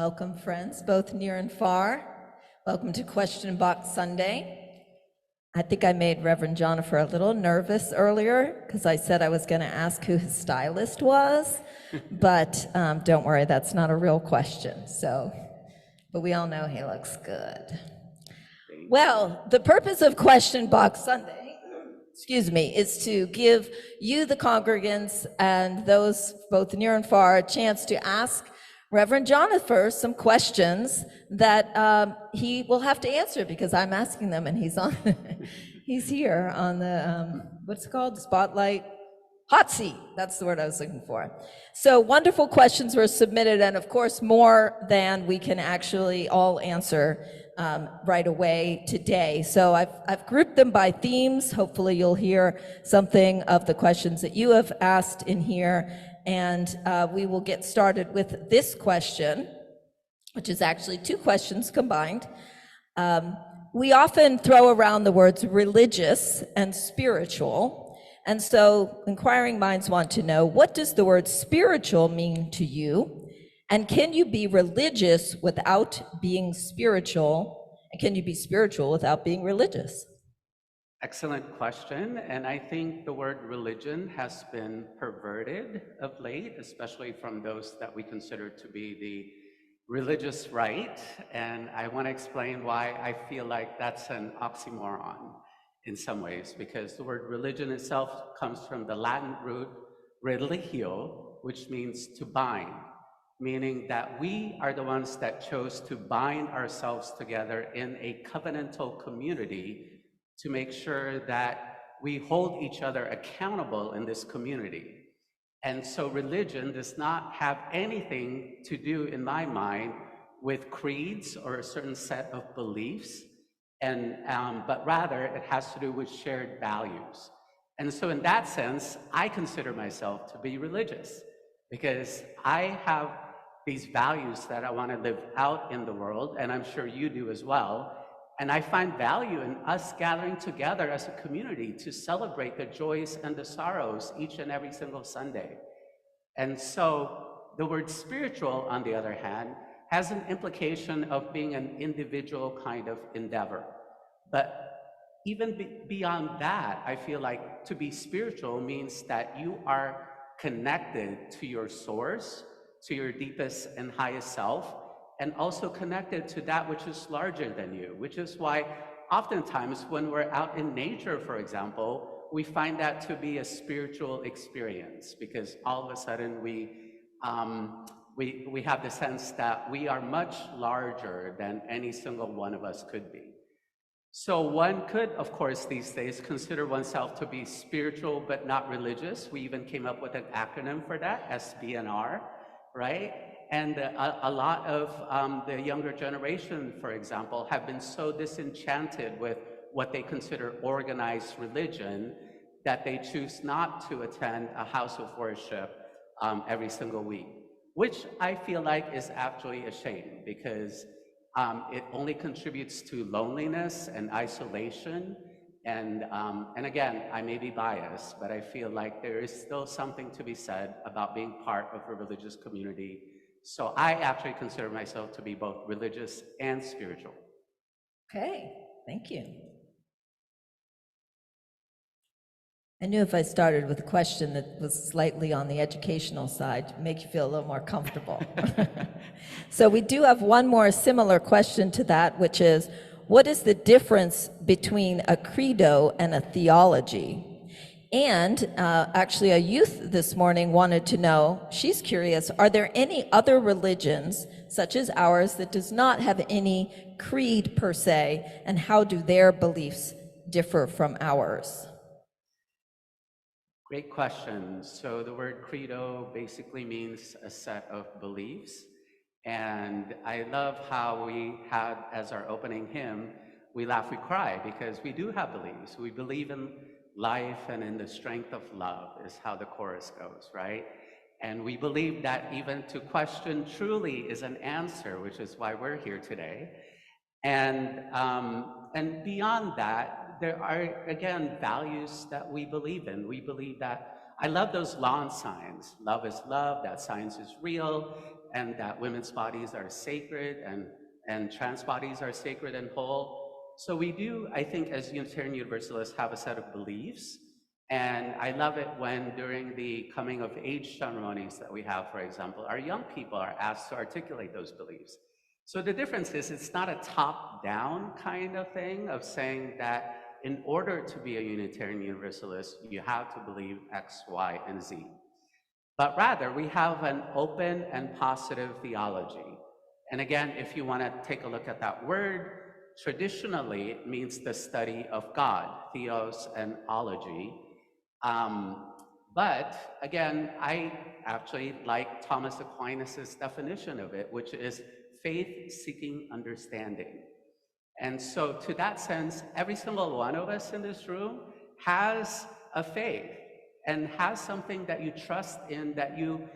Welcome, friends, both near and far. Welcome to Question Box Sunday. I think I made Reverend Jonipher a little nervous earlier because I said I was going to ask who his stylist was, but don't worry, that's not a real question. But we all know he looks good. Well, the purpose of Question Box Sunday, is to give you, the congregants, and those both near and far, a chance to ask Reverend Jonipher some questions that he will have to answer because I'm asking them, and he's here on the what's it called, Spotlight Hot Seat. That's the word I was looking for. So wonderful questions were submitted, and of course more than we can actually all answer right away today. So I've grouped them by themes. Hopefully you'll hear something of the questions that you have asked in here. And we will get started with this question, which is actually two questions combined. We often throw around the words religious and spiritual. And so inquiring minds want to know, what does the word spiritual mean to you? And can you be religious without being spiritual? And can you be spiritual without being religious? Excellent question, and I think the word religion has been perverted of late, especially from those that we consider to be the religious right, and I want to explain why I feel like that's an oxymoron in some ways, because the word religion itself comes from the Latin root religio, which means to bind, meaning that we are the ones that chose to bind ourselves together in a covenantal community to make sure that we hold each other accountable in this community. And so religion does not have anything to do, in my mind, with creeds or a certain set of beliefs, but rather it has to do with shared values. And so in that sense, I consider myself to be religious because I have these values that I want to live out in the world, and I'm sure you do as well. And I find value in us gathering together as a community to celebrate the joys and the sorrows each and every single Sunday. And so the word spiritual, on the other hand, has an implication of being an individual kind of endeavor. But even beyond that, I feel like to be spiritual means that you are connected to your source, to your deepest and highest self, and also connected to that which is larger than you, which is why oftentimes when we're out in nature, for example, we find that to be a spiritual experience because all of a sudden we have the sense that we are much larger than any single one of us could be. So one could, of course, these days consider oneself to be spiritual but not religious. We even came up with an acronym for that, SBNR, right? And a lot of the younger generation, for example, have been so disenchanted with what they consider organized religion that they choose not to attend a house of worship every single week, which I feel like is actually a shame because it only contributes to loneliness and isolation. And again, I may be biased, but I feel like there is still something to be said about being part of a religious community. So I actually consider myself to be both religious and spiritual. Okay, thank you. I knew if I started with a question that was slightly on the educational side, to make you feel a little more comfortable. So we do have one more similar question to that, which is, what is the difference between a credo and a theology? And actually a youth this morning wanted to know, she's curious, are there any other religions such as ours that does not have any creed per se, and how do their beliefs differ from ours? Great question. So the word credo basically means a set of beliefs. And I love how we had as our opening hymn, We Laugh, We Cry, because we do have beliefs. We believe in life and in the strength of love is how the chorus goes, right? And we believe that even to question truly is an answer, which is why we're here today. And beyond that, there are, again, values that we believe in. We believe that, I love those lawn signs. Love is love, that science is real. and that women's bodies are sacred and trans bodies are sacred and whole. So we do, I think, as Unitarian Universalists, have a set of beliefs. And I love it when during the coming of age ceremonies that we have, for example, our young people are asked to articulate those beliefs. So the difference is it's not a top-down kind of thing of saying that in order to be a Unitarian Universalist, you have to believe X, Y, and Z. But rather, we have an open and positive theology. And again, if you want to take a look at that word, traditionally it means the study of God, theos and ology. But again, I actually like Thomas Aquinas' definition of it, which is faith seeking understanding. And so to that sense, every single one of us in this room has a faith and has something that you trust in, that you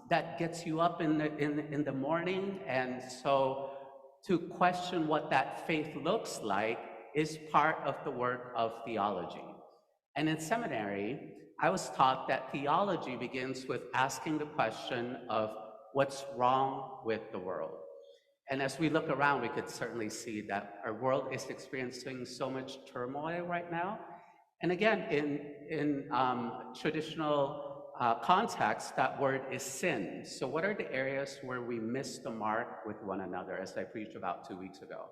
that gets you up in the morning. And so to question what that faith looks like is part of the work of theology. And in seminary, I was taught that theology begins with asking the question of what's wrong with the world. And as we look around, we could certainly see that our world is experiencing so much turmoil right now. And again, in traditional context, that word is sin. So what are the areas where we miss the mark with one another, as I preached about 2 weeks ago?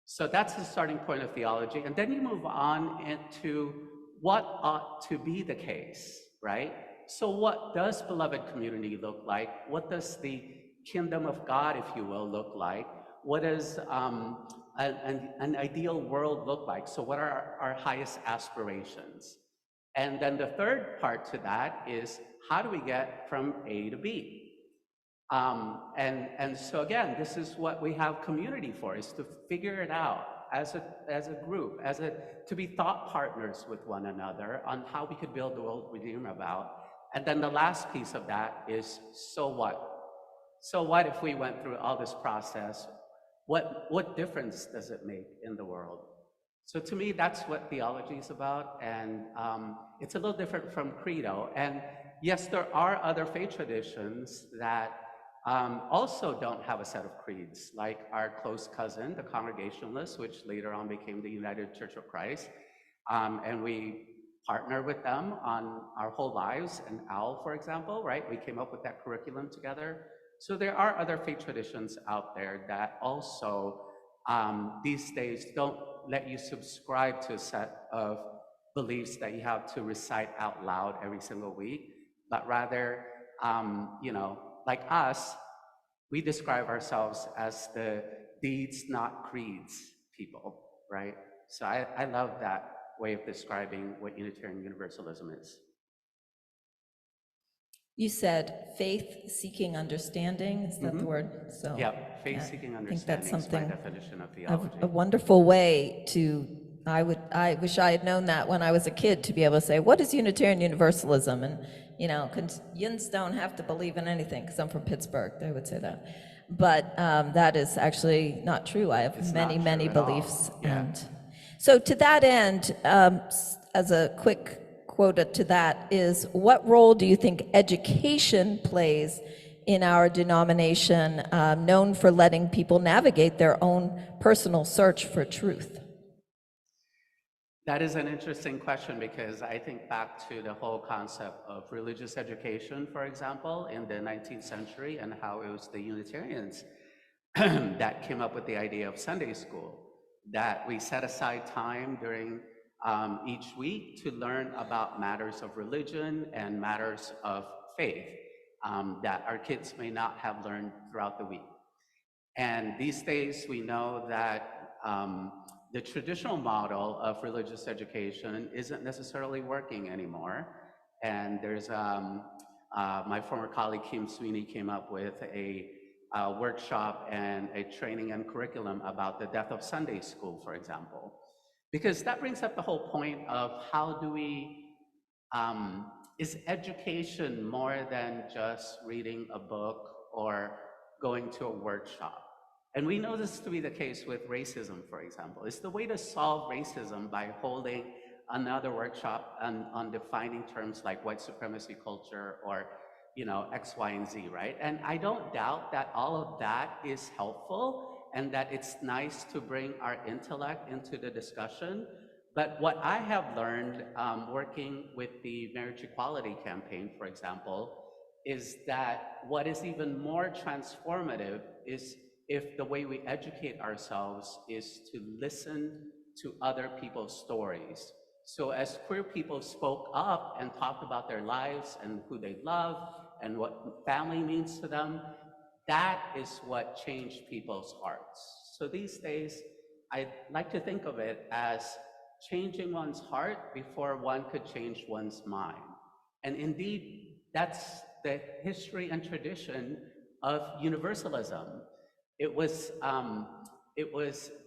So that's the starting point of theology. And then you move on into what ought to be the case, right? So what does beloved community look like? What does the kingdom of God, if you will, look like? What does an ideal world look like? So what are our highest aspirations? And then the third part to that is, how do we get from A to B? And so again, this is what we have community for, is to figure it out as a group, to be thought partners with one another on how we could build the world we dream about. And then the last piece of that is, so what? So what if we went through all this process? What difference does it make in the world? So to me, that's what theology is about, and it's a little different from credo. And yes, there are other faith traditions that also don't have a set of creeds, like our close cousin, the Congregationalists, which later on became the United Church of Christ. And we partner with them on our whole lives. And OWL, for example, right? We came up with that curriculum together. So there are other faith traditions out there that also these days don't let you subscribe to a set of beliefs that you have to recite out loud every single week, but rather, like us, we describe ourselves as the deeds, not creeds people, right? So I love that way of describing what Unitarian Universalism is. You said faith-seeking understanding, is that the word? So yeah, faith-seeking understanding is my definition of theology. A wonderful way to, I wish I had known that when I was a kid, to be able to say, what is Unitarian Universalism? And, Yuns don't have to believe in anything, because I'm from Pittsburgh, they would say that. But that is actually not true. I have many beliefs. Yeah. And so to that end, as a quick quota to that is, what role do you think education plays in our denomination, known for letting people navigate their own personal search for truth? That is an interesting question, because I think back to the whole concept of religious education, for example, in the 19th century, and how it was the Unitarians that came up with the idea of Sunday school, that we set aside time during each week to learn about matters of religion and matters of faith that our kids may not have learned throughout the week. And these days, we know that the traditional model of religious education isn't necessarily working anymore. And there's my former colleague Kim Sweeney came up with a workshop and a training and curriculum about the death of Sunday school, for example. Because that brings up the whole point of how do we, is education more than just reading a book or going to a workshop? And we know this to be the case with racism, for example. It's the way to solve racism by holding another workshop on defining terms like white supremacy culture, or X, Y, and Z, right? And I don't doubt that all of that is helpful and that it's nice to bring our intellect into the discussion. But what I have learned working with the marriage equality campaign, for example, is that what is even more transformative is if the way we educate ourselves is to listen to other people's stories. So as queer people spoke up and talked about their lives and who they love and what family means to them, that is what changed people's hearts. So these days, I like to think of it as changing one's heart before one could change one's mind. And indeed, that's the history and tradition of universalism. It was,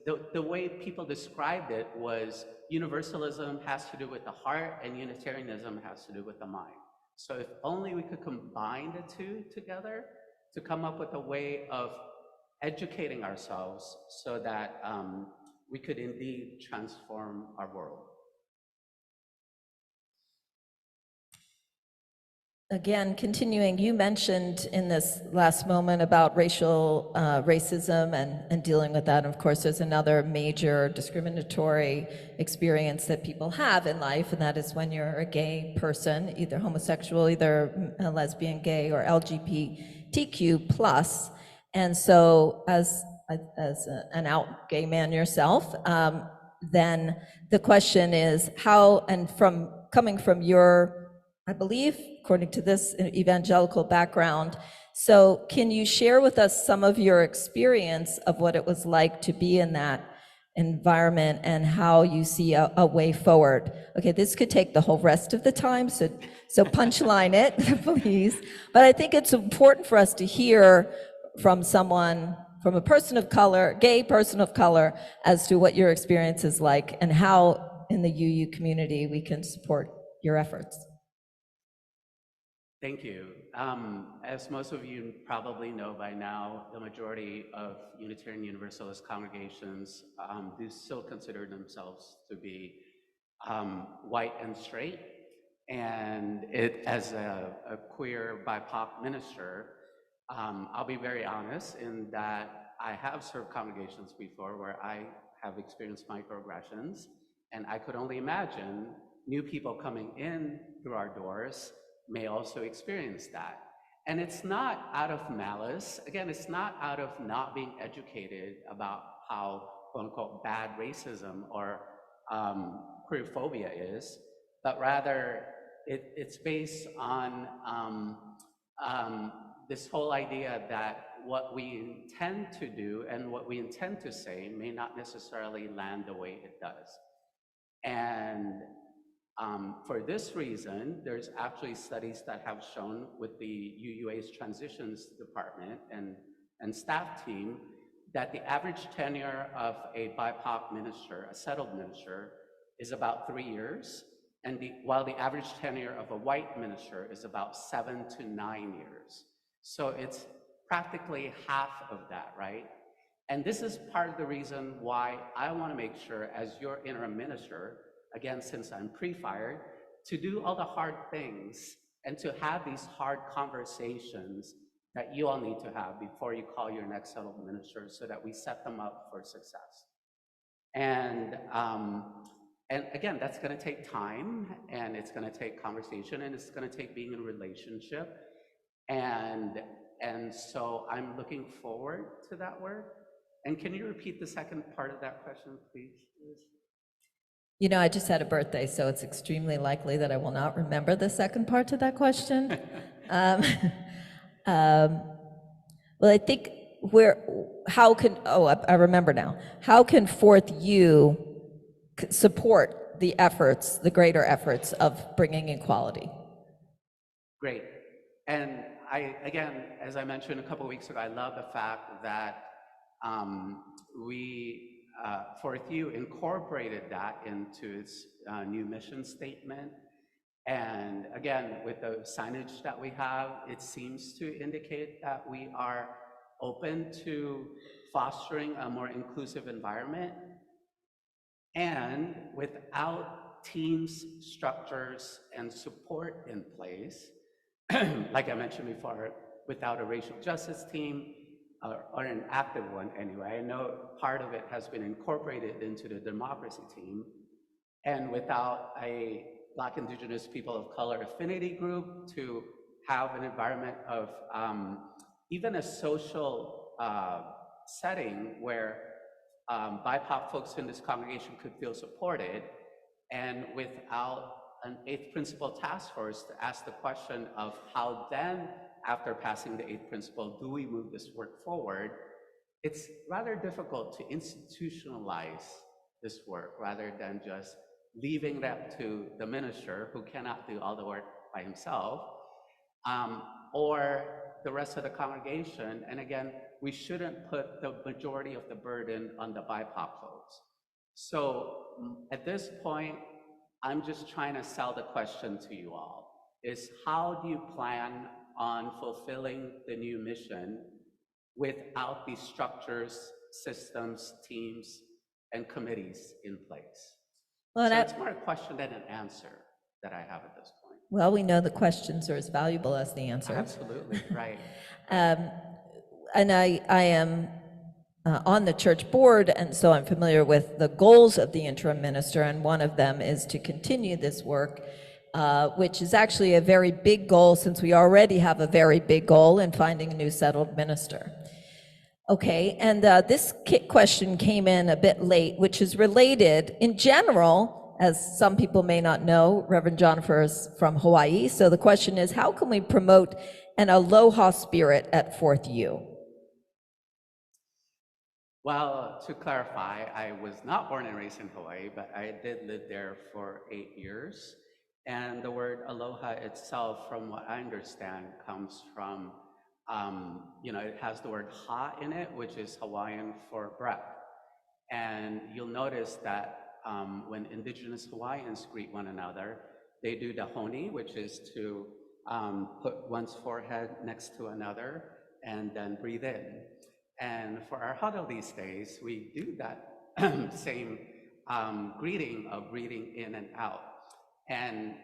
the way people described it was universalism has to do with the heart and Unitarianism has to do with the mind. So if only we could combine the two together to come up with a way of educating ourselves so that we could indeed transform our world. Again, continuing, you mentioned in this last moment about racism and dealing with that. Of course, there's another major discriminatory experience that people have in life, and that is when you're a gay person, either homosexual, either a lesbian, gay, or LGBTQ plus. And so, as an out gay man yourself, then the question is how, and coming from your, I believe, according to this evangelical background. So can you share with us some of your experience of what it was like to be in that environment and how you see a way forward? Okay, this could take the whole rest of the time, so punchline it, please. But I think it's important for us to hear from someone, from a person of color, gay person of color, as to what your experience is like and how in the UU community we can support your efforts. Thank you. As most of you probably know by now, the majority of Unitarian Universalist congregations do still consider themselves to be white and straight. And as a queer BIPOC minister, I'll be very honest in that I have served congregations before where I have experienced microaggressions, and I could only imagine new people coming in through our doors may also experience that. And it's not out of malice. Again, it's not out of not being educated about how, quote unquote, bad racism or queerphobia is, but rather it's based on this whole idea that what we intend to do and what we intend to say may not necessarily land the way it does. And for this reason, there's actually studies that have shown with the UUA's transitions department and staff team that the average tenure of a BIPOC minister, a settled minister, is about 3 years, and while the average tenure of a white minister is about 7 to 9 years. So it's practically half of that, right? And this is part of the reason why I want to make sure, as your interim minister, again, since I'm pre-fired, to do all the hard things and to have these hard conversations that you all need to have before you call your next settled minister so that we set them up for success. And again, that's going to take time, and it's going to take conversation, and it's going to take being in a relationship. And so I'm looking forward to that work. And can you repeat the second part of that question, please? You know, I just had a birthday, so it's extremely likely that I will not remember the second part to that question. Well, I think I remember now. How can Fourth U support the efforts, the greater efforts of bringing equality? Great. And again, as I mentioned a couple of weeks ago, I love the fact that Fourth U incorporated that into its new mission statement. And again, with the signage that we have, it seems to indicate that we are open to fostering a more inclusive environment. And without teams, structures, and support in place, like I mentioned before, without a racial justice team, or an active one anyway. I know part of it has been incorporated into the democracy team, and without a Black, Indigenous, people of color affinity group to have an environment of even a social setting where BIPOC folks in this congregation could feel supported, and without an eighth principle task force to ask the question of how then, after passing the eighth principle, do we move this work forward, it's rather difficult to institutionalize this work rather than just leaving that to the minister who cannot do all the work by himself, or the rest of the congregation. And again, we shouldn't put the majority of the burden on the BIPOC folks. So at this point, I'm just trying to sell the question to you all, is how do you plan on fulfilling the new mission without these structures, systems, teams, and committees in place? Well, so it's more a question than an answer that I have at this point. Well, we know the questions are as valuable as the answers. Absolutely, right. And I am on the church board, and so I'm familiar with the goals of the interim minister, and one of them is to continue this work, which is actually a very big goal, since we already have a very big goal in finding a new settled minister. Okay, and this question came in a bit late, which is related in general, as some people may not know. Reverend Jonipher is from Hawaii, so the question is, how can we promote an aloha spirit at Fourth U? Well, to clarify, I was not born and raised in Hawaii, but I did live there for 8 years. And the word aloha itself, from what I understand, comes from, it has the word ha in it, which is Hawaiian for breath. And you'll notice that when Indigenous Hawaiians greet one another, they do the honi, which is to put one's forehead next to another and then breathe in. And for our huddle these days, we do that same greeting of breathing in and out. And,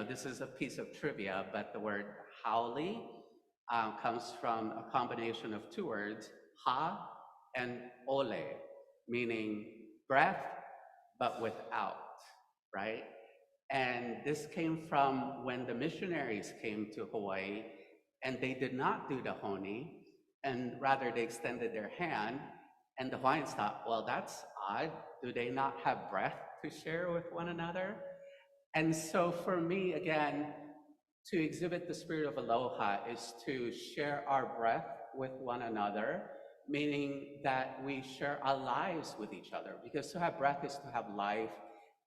this is a piece of trivia, but the word haole comes from a combination of two words, ha and ole, meaning breath, but without, right? And this came from when the missionaries came to Hawaii, and they did not do the honi, and rather they extended their hand, and the Hawaiians thought, well, that's odd. Do they not have breath to share with one another? And so for me, again, to exhibit the spirit of aloha is to share our breath with one another, meaning that we share our lives with each other, because to have breath is to have life,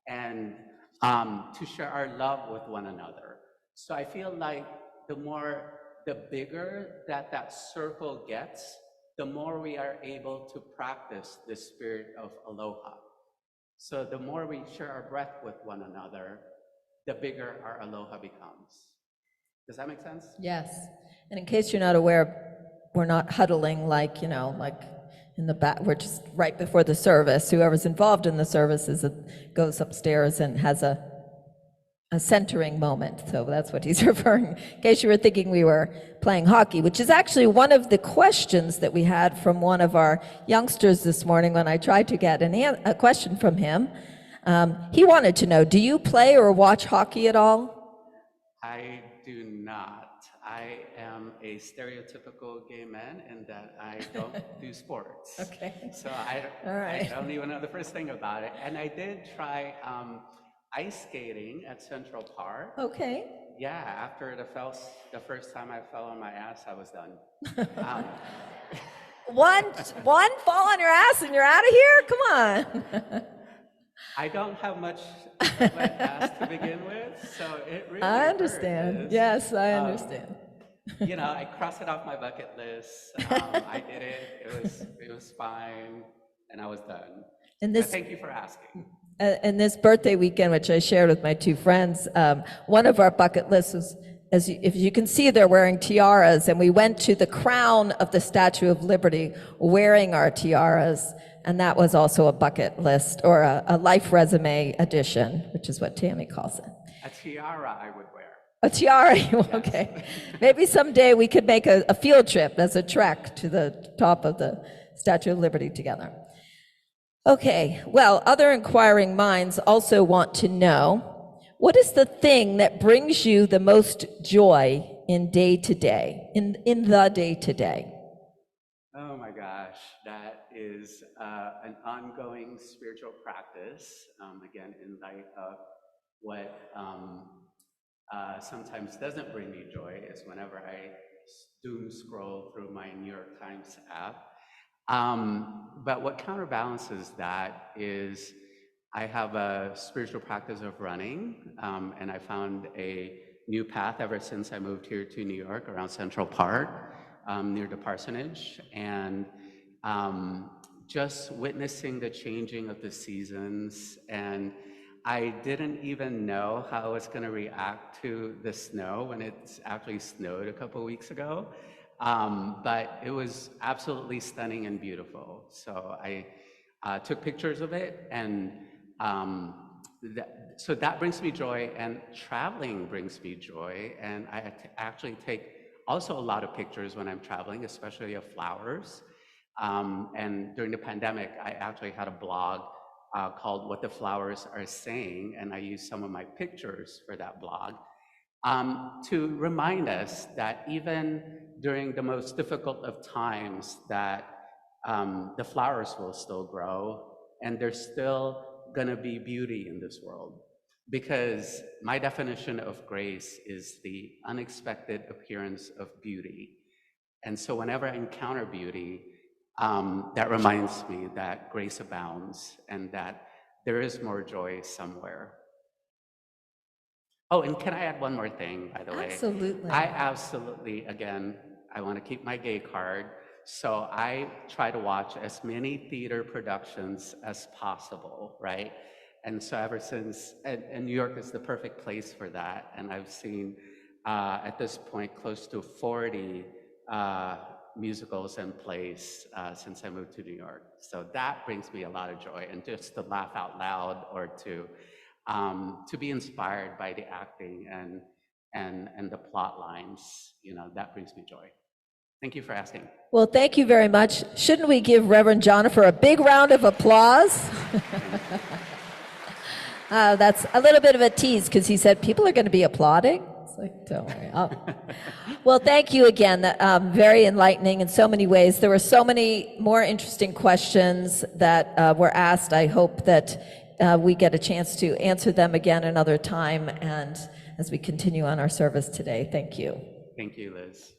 and to share our love with one another. So I feel like the bigger that circle gets, the more we are able to practice the spirit of aloha. So the more we share our breath with one another, the bigger our aloha becomes. Does that make sense? Yes. And in case you're not aware, we're not huddling like in the back. We're just right before the service. Whoever's involved in the service goes upstairs and has a centering moment. So that's what he's referring. In case you were thinking we were playing hockey, which is actually one of the questions that we had from one of our youngsters this morning when I tried to get a question from him. He wanted to know, do you play or watch hockey at all? I do not. I am a stereotypical gay man in that I don't do sports. Okay. So I don't even know the first thing about it. And I did try ice skating at Central Park. Okay. Yeah, after the first time I fell on my ass, I was done. One fall on your ass and you're out of here? Come on. I don't have much wet ass to begin with, so it really I understand. hurts. Yes, I understand. I crossed it off my bucket list. I did it. It was fine, and I was done. But thank you for asking. And this birthday weekend, which I shared with my two friends, one of our bucket lists was, if you can see, they're wearing tiaras, and we went to the crown of the Statue of Liberty wearing our tiaras, and that was also a bucket list, or a life resume edition, which is what Tammy calls it. A tiara I would wear. A tiara, okay. Maybe someday we could make a field trip as a trek to the top of the Statue of Liberty together. Okay, well, other inquiring minds also want to know, what is the thing that brings you the most joy in day-to-day, in the day-to-day? Oh my gosh, that is an ongoing spiritual practice. Again, in light of what sometimes doesn't bring me joy is whenever I doom scroll through my New York Times app. But what counterbalances that is I have a spiritual practice of running, and I found a new path ever since I moved here to New York around Central Park, near the parsonage, and just witnessing the changing of the seasons. And I didn't even know how I was going to react to the snow when it actually snowed a couple of weeks ago. But it was absolutely stunning and beautiful. So I took pictures of it, and so that brings me joy, and traveling brings me joy. And I actually take also a lot of pictures when I'm traveling, especially of flowers. And during the pandemic, I actually had a blog called What the Flowers Are Saying, and I used some of my pictures for that blog to remind us that even during the most difficult of times, that the flowers will still grow, and there's still gonna be beauty in this world. Because my definition of grace is the unexpected appearance of beauty. And so whenever I encounter beauty, that reminds me that grace abounds and that there is more joy somewhere. Oh, and can I add one more thing, by the way? Absolutely. I absolutely, again, I want to keep my gay card. So I try to watch as many theater productions as possible, right? And so ever since, and New York is the perfect place for that. And I've seen, at this point, close to 40 musicals and plays since I moved to New York. So that brings me a lot of joy, and just to laugh out loud or to be inspired by the acting and the plot lines, that brings me joy. Thank you for asking. Well, thank you very much. Shouldn't we give Reverend Jonipher a big round of applause? That's a little bit of a tease, because he said people are going to be applauding. It's like, don't worry. Well, thank you again. Very enlightening in so many ways. There were so many more interesting questions that were asked. I hope that we get a chance to answer them again another time, and as we continue on our service today. Thank you. Thank you, Liz.